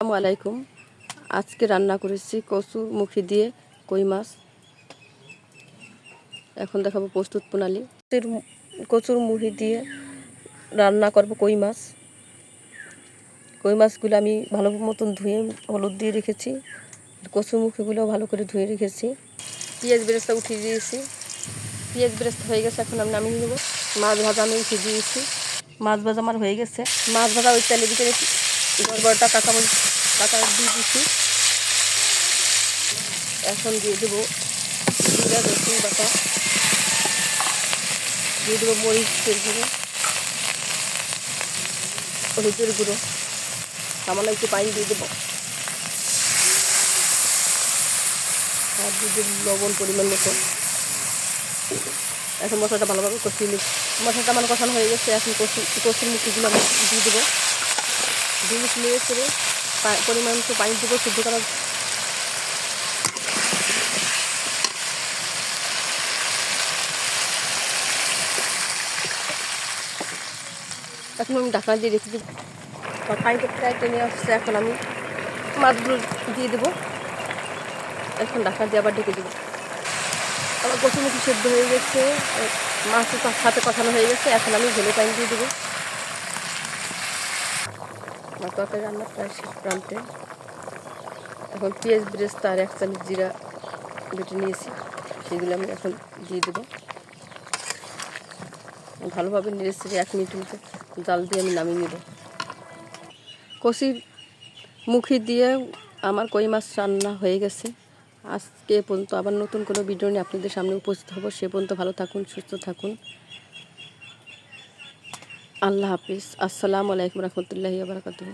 আসসালামু আলাইকুম। আজকে রান্না করেছি কচুর মুখি দিয়ে কই মাছ। এখন দেখাবো প্রস্তুত প্রণালী। কচুর মুখি দিয়ে রান্না করব কই মাছ। কই মাছগুলো আমি ভালো মতন ধুয়ে হলুদ দিয়ে রেখেছি। কচুর মুখিগুলো ভালো করে ধুয়ে রেখেছি। পেঁয়াজ বেরেস্তা উঠিয়ে দিয়েছি। পেঁয়াজ বেরেস্তা হয়ে গেছে, এখন আমি নামিয়ে নেব। মাছ ভাজা আমি উঠিয়ে দিয়েছি। মাছ ভাজা আমার হয়ে গেছে। মাছ ভাজা ওই তেলের ভিতরে 10-12টা কাঁচা দিয়ে দিচ্ছি। এখন দিয়ে দেবো জিরা রসুন বাটা, দিয়ে দেবো মরিচের গুঁড়ো, হলুদের গুঁড়ো, সামান্য একটু পানি দিয়ে দেবো, আর দিয়ে দেবো লবণ পরিমাণ মতো। এখন মশলাটা ভালোভাবে কষিয়ে নিই। মশলাটা আমার কষানো হয়ে গেছে। এখন কচুর মুখিগুলো আমি দিয়ে দেবো। দিয়ে নিয়ে করে পরিমাণ মতো পানি দেবো সিদ্ধ করার। এখন আমি ঢাকনা দিয়ে রেখে দেবো। পানিটা প্রায় টেনে আসছে। এখন আমি মাছগুলো দিয়ে দেবো। এখন ঢাকনা দিয়ে আবার ঢেকে দেবো। আমার কচুরমুখি সেদ্ধ হয়ে গেছে, মাছটা সাথে কষানো হয়ে গেছে। এখন আমি ঝোলে পানি দিয়ে দেবো। আমার তরকারি রান্না প্রায় শেষ প্রান্তে। এখন পেঁয়াজ বেরেস্তা আর 1 চামচ জিরা বেটে নিয়েছি, সেগুলো আমি এখন দিয়ে দেবো। ভালোভাবে নেড়েছি। 1 মিনিটের মতো জাল দিয়ে আমি নামিয়ে নেব। কচুর মুখি দিয়ে আমার কই মাছ রান্না হয়ে গেছে। আজকে পর্যন্ত আবার নতুন কোনো ভিডিও নিয়ে আপনাদের সামনে উপস্থিত হব। সে পর্যন্ত ভালো থাকুন, সুস্থ থাকুন। আল্লাহ হাফিজ। আসসালামু আলাইকুম রহমতুল্লাহি ওয়া বারাকাতুহু।